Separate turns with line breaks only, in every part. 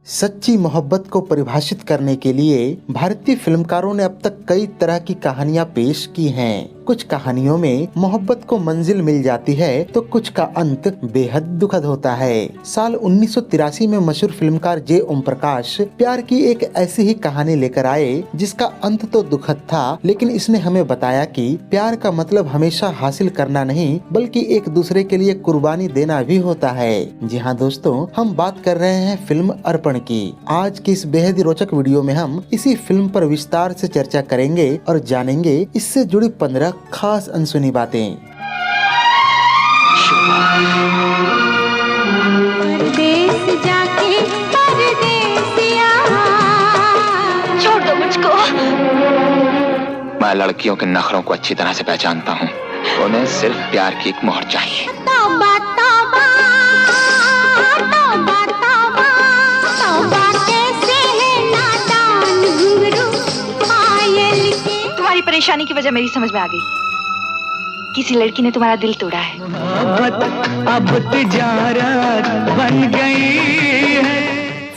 सच्ची मोहब्बत को परिभाषित करने के लिए भारतीय फिल्मकारों ने अब तक कई तरह की कहानियां पेश की हैं। कुछ कहानियों में मोहब्बत को मंजिल मिल जाती है तो कुछ का अंत बेहद दुखद होता है। साल 1983 में मशहूर फिल्मकार जे ओम प्रकाश प्यार की एक ऐसी ही कहानी लेकर आए जिसका अंत तो दुखद था, लेकिन इसने हमें बताया कि प्यार का मतलब हमेशा हासिल करना नहीं बल्कि एक दूसरे के लिए कुर्बानी देना भी होता है। जी हाँ दोस्तों, हम बात कर रहे हैं फिल्म अर्पण की। आज की इस बेहद ही रोचक वीडियो में हम इसी फिल्म पर विस्तार से चर्चा करेंगे और जानेंगे इससे जुड़ी 15 खास अनसुनी बातें।
परदेस जाके परदेसिया छोड़ दो मुझको।
मैं लड़कियों के नखरों को अच्छी तरह से पहचानता हूँ। उन्हें सिर्फ प्यार की एक मोहर चाहिए।
तौबा तौबा तौबा तौबा तौबा कैसे है नादान घुंघरू पायल के।
तुम्हारी परेशानी की वजह मेरी समझ में आ गई। किसी लड़की ने तुम्हारा दिल तोड़ा है।
अब तिजारत बन गई है।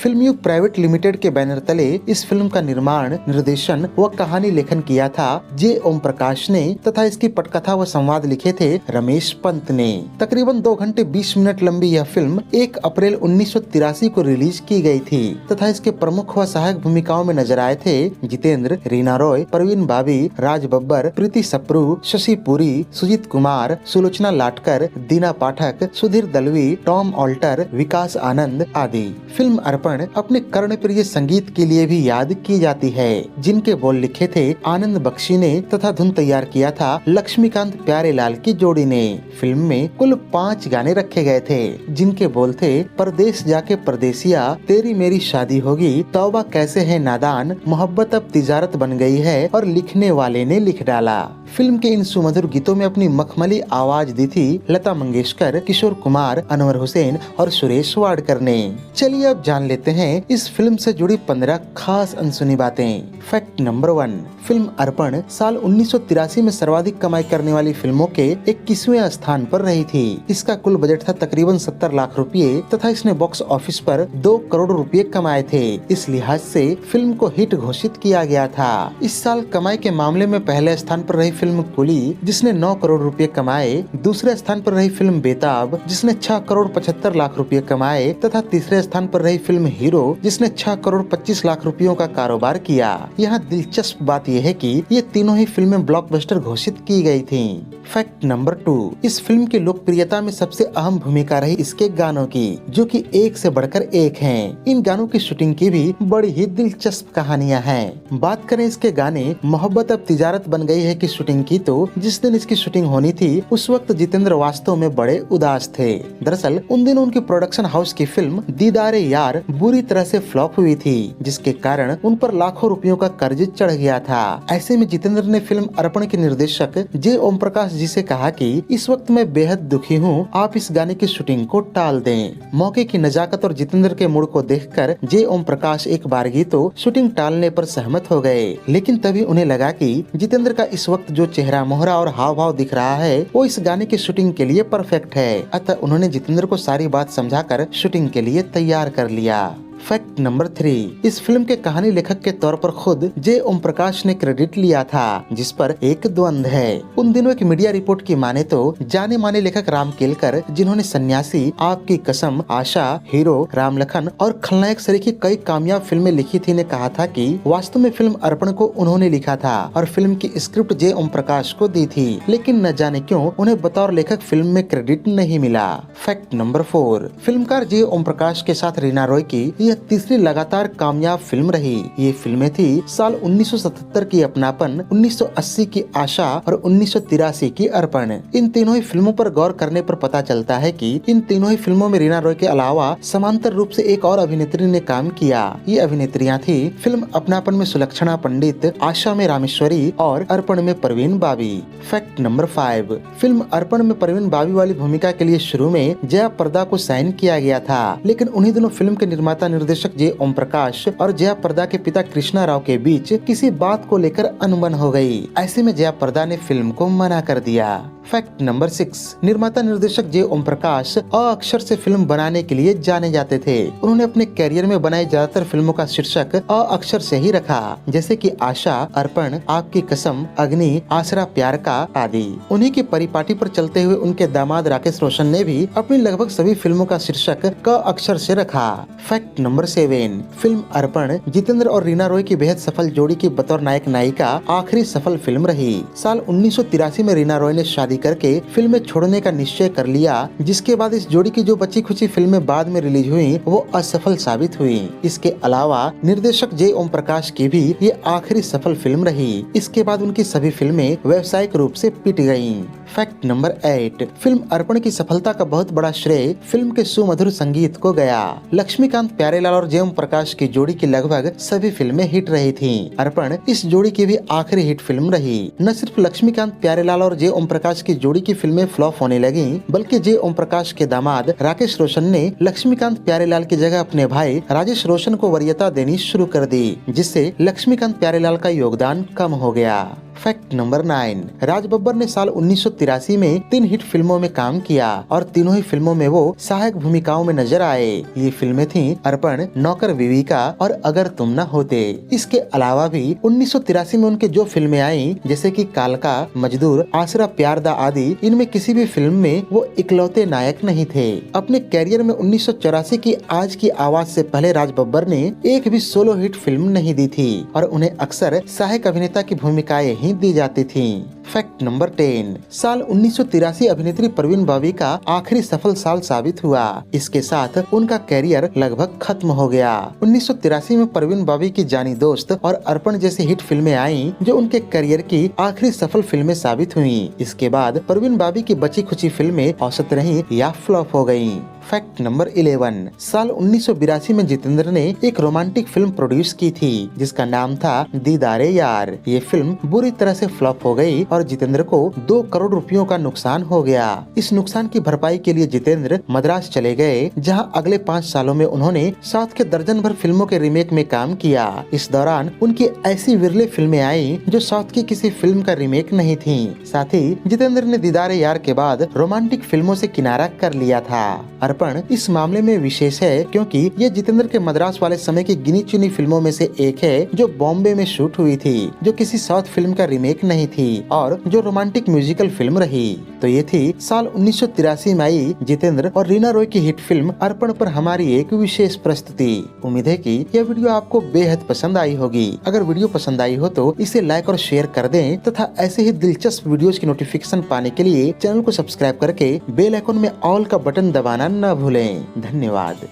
फिल्मयुग प्राइवेट लिमिटेड के बैनर तले इस फिल्म का निर्माण, निर्देशन व कहानी लेखन किया था जे ओम प्रकाश ने तथा इसकी पटकथा व संवाद लिखे थे रमेश पंत ने। तकरीबन 2 घंटे 20 मिनट लंबी यह फिल्म 1 अप्रैल 1983 को रिलीज की गई थी तथा इसके प्रमुख व सहायक भूमिकाओं में नजर आए थे जितेंद्र, रीना रॉय, परवीन बाबी, राज बब्बर, प्रीति सप्रू, शशि पुरी, सुजीत कुमार, सुलोचना लाटकर, दीना पाठक, सुधीर दलवी, टॉम ऑल्टर, विकास आनंद आदि। फिल्म अर्पण अपने कर्णप्रिय संगीत के लिए भी याद की जाती है, जिनके बोल लिखे थे आनंद बख्शी ने तथा धुन तैयार किया था लक्ष्मीकांत प्यारेलाल की जोड़ी ने। फिल्म में कुल 5 गाने रखे गए थे, जिनके बोल थे परदेस जाके परदेसिया, तेरी मेरी शादी होगी, तौबा कैसे है नादान, मोहब्बत अब तिजारत बन गई है और लिखने वाले ने लिख डाला। फिल्म के इन सुमधुर गीतों में अपनी मखमली आवाज दी थी लता मंगेशकर, किशोर कुमार, अनवर हुसैन और सुरेश वाडकर ने। चलिए अब जान लेते हैं इस फिल्म से जुड़ी 15 खास अनसुनी बातें। फैक्ट नंबर 1, फिल्म अर्पण साल 1983 में सर्वाधिक कमाई करने वाली फिल्मों के 21वें स्थान पर रही थी। इसका कुल बजट था तकरीबन 70 लाख रुपए तथा इसने बॉक्स ऑफिस पर 2 करोड़ रुपए कमाए थे। इस लिहाज से फिल्म को हिट घोषित किया गया था। इस साल कमाई के मामले में पहले स्थान पर रही फिल्म कुली, जिसने 9 करोड़ रुपए कमाए। दूसरे स्थान पर रही फिल्म बेताब, जिसने 6 करोड़ 75 लाख रुपए कमाए तथा तीसरे स्थान पर रही फिल्म हीरो, जिसने 6 करोड़ 25 लाख रुपयों का कारोबार किया। यहाँ दिलचस्प बात यह है कि ये तीनों ही फिल्में ब्लॉकबस्टर घोषित की गई थीं। फैक्ट नंबर 2, इस फिल्म की लोकप्रियता में सबसे अहम भूमिका रही इसके गानों की, जो कि एक से बढ़कर एक हैं। इन गानों की शूटिंग की भी बड़ी ही दिलचस्प कहानियां हैं। बात करें इसके गाने मोहब्बत अब तिजारत बन गई है की शूटिंग की, तो जिस दिन इसकी शूटिंग होनी थी उस वक्त जितेंद्र वास्तव में बड़े उदास थे। दरअसल उन दिनों उनकी प्रोडक्शन हाउस की फिल्म दीदारे यार बुरी तरह से फ्लॉप हुई थी, जिसके कारण उन पर लाखों रुपयों का कर्ज चढ़ गया था। ऐसे में जितेंद्र ने फिल्म अर्पण के निर्देशक जे ओम प्रकाश जी से कहा कि इस वक्त मैं बेहद दुखी हूँ, आप इस गाने की शूटिंग को टाल दें। मौके की नजाकत और जितेंद्र के मूड को देखकर जे ओम प्रकाश एक बारगी तो शूटिंग टालने पर सहमत हो गए, लेकिन तभी उन्हें लगा कि जितेंद्र का इस वक्त जो चेहरा मोहरा और हाव भाव दिख रहा है वो इस गाने की शूटिंग के लिए परफेक्ट है। अतः उन्होंने जितेंद्र को सारी बात समझाकर शूटिंग के लिए तैयार कर लिया। फैक्ट नंबर 3, इस फिल्म के कहानी लेखक के तौर पर खुद जे ओम प्रकाश ने क्रेडिट लिया था, जिस पर एक द्वंद है। उन दिनों की मीडिया रिपोर्ट की माने तो जाने माने लेखक राम केलकर, जिन्होंने सन्यासी, आपकी कसम, आशा, हीरो, राम लखन और खलनायक सरीखी कई कामयाब फिल्में लिखी थी, ने कहा था कि वास्तव में फिल्म अर्पण को उन्होंने लिखा था और फिल्म की स्क्रिप्ट जे ओम प्रकाश को दी थी, लेकिन न जाने क्यों उन्हें बतौर लेखक फिल्म में क्रेडिट नहीं मिला। फैक्ट नंबर 4, फिल्मकार जे ओम प्रकाश के साथ रीना रॉय की तीसरी लगातार कामयाब फिल्म रही। ये फिल्में थी साल 1977 की अपनापन, 1980 की आशा और 1983 की अर्पण। इन तीनों ही फिल्मों पर गौर करने पर पता चलता है कि इन तीनों ही फिल्मों में रीना रॉय के अलावा समांतर रूप से एक और अभिनेत्री ने काम किया। ये अभिनेत्रियां थी फिल्म अपनापन में सुलक्षणा पंडित, आशा में रामेश्वरी और अर्पण में परवीन बाबी। फैक्ट नंबर 5, फिल्म अर्पण में परवीन बाबी वाली भूमिका के लिए शुरू में जया पर्दा को साइन किया गया था, लेकिन उन्हीं दिनों फिल्म के निर्माता निर्देशक जे ओम प्रकाश और जया पर्दा के पिता कृष्णा राव के बीच किसी बात को लेकर अनबन हो गई। ऐसे में जया पर्दा ने फिल्म को मना कर दिया। फैक्ट नंबर 6, निर्माता निर्देशक जे ओम प्रकाश अ अक्षर से फिल्म बनाने के लिए जाने जाते थे। उन्होंने अपने कैरियर में बनाई ज्यादातर फिल्मों का शीर्षक अ अक्षर से ही रखा, जैसे कि आशा, अर्पण, आपकी कसम, अग्नि, आसरा प्यार का आदि। उन्हीं की परिपाटी पर चलते हुए उनके दामाद राकेश रोशन ने भी अपनी लगभग सभी फिल्मों का शीर्षक क अक्षर से रखा। फैक्ट नंबर 7, फिल्म अर्पण जितेंद्र और रीना रॉय की बेहद सफल जोड़ी की बतौर नायक नायिका आखिरी सफल फिल्म रही। साल 1983 में रीना रॉय ने शादी करके फिल्में छोड़ने का निश्चय कर लिया, जिसके बाद इस जोड़ी की जो बची खुची फिल्में बाद में रिलीज हुई वो असफल साबित हुई। इसके अलावा निर्देशक जे ओम प्रकाश की भी ये आखिरी सफल फिल्म रही। इसके बाद उनकी सभी फिल्में व्यावसायिक रूप से पिट गयीं। फैक्ट नंबर 8, फिल्म अर्पण की सफलता का बहुत बड़ा श्रेय फिल्म के सुमधुर संगीत को गया। लक्ष्मीकांत प्यारेलाल और जे ओम प्रकाश की जोड़ी की लगभग सभी फिल्में हिट रही थीं। अर्पण इस जोड़ी की भी आखिरी हिट फिल्म रही। न सिर्फ लक्ष्मीकांत प्यारेलाल और जे ओम प्रकाश की जोड़ी की फिल्में फ्लॉप होने लगी, बल्कि जे ओम प्रकाश के दामाद राकेश रोशन ने लक्ष्मीकांत प्यारेलाल की जगह अपने भाई राजेश रोशन को वरीयता देनी शुरू कर दी, जिससे लक्ष्मीकांत प्यारेलाल का योगदान कम हो गया। फैक्ट नंबर 9, राज बब्बर ने साल 1983 में 3 हिट फिल्मों में काम किया और तीनों ही फिल्मों में वो सहायक भूमिकाओं में नजर आए। ये फिल्में थीं अर्पण, नौकर विविका और अगर तुम न होते। इसके अलावा भी 1983 में उनके जो फिल्में आईं, जैसे कि कालका, मजदूर, आसरा प्यार दा आदि, इनमें किसी भी फिल्म में वो इकलौते नायक नहीं थे। अपने कैरियर में 1984 की आज की आवाज से पहले राज बब्बर ने एक भी सोलो हिट फिल्म नहीं दी थी और उन्हें अक्सर सहायक अभिनेता की भूमिकाएं ही दी जाती थीं। फैक्ट नंबर 10, साल 1983 अभिनेत्री परवीन बावी का आखिरी सफल साल साबित हुआ। इसके साथ उनका कैरियर लगभग खत्म हो गया। 1983 में परवीन बावी की जानी दोस्त और अर्पण जैसी हिट फिल्में आईं, जो उनके करियर की आखिरी सफल फिल्में साबित हुईं। इसके बाद परवीन बावी की बची खुची फिल्में औसत रहीं या फ्लॉप हो गयीं। फैक्ट नंबर 11, साल 1982 में जितेंद्र ने एक रोमांटिक फिल्म प्रोड्यूस की थी, जिसका नाम था दीदारे यार। ये फिल्म बुरी तरह से फ्लॉप हो गई और जितेंद्र को 2 करोड़ रुपयों का नुकसान हो गया। इस नुकसान की भरपाई के लिए जितेंद्र मद्रास चले गए, जहां अगले 5 सालों में उन्होंने साउथ के दर्जन भर फिल्मों के रीमेक में काम किया। इस दौरान उनकी ऐसी विरले फिल्में आई जो साउथ की किसी फिल्म का रीमेक नहीं थी। साथ ही जितेंद्र ने दीदारे यार के बाद रोमांटिक फिल्मों से किनारा कर लिया था। अर्पण इस मामले में विशेष है, क्योंकि ये जितेंद्र के मद्रास वाले समय की गिनी चुनी फिल्मों में से एक है जो बॉम्बे में शूट हुई थी, जो किसी साउथ फिल्म का रीमेक नहीं थी और जो रोमांटिक म्यूजिकल फिल्म रही। तो ये थी साल 1983 में आई जितेंद्र और रीना रॉय की हिट फिल्म अर्पण पर हमारी एक विशेष प्रस्तुति। उम्मीद है कि यह वीडियो आपको बेहद पसंद आई होगी। अगर वीडियो पसंद आई हो तो इसे लाइक और शेयर कर दें तथा ऐसे ही दिलचस्प वीडियोस की नोटिफिकेशन पाने के लिए चैनल को सब्सक्राइब करके बेल आइकन में ऑल का बटन दबाना न भूलें। धन्यवाद।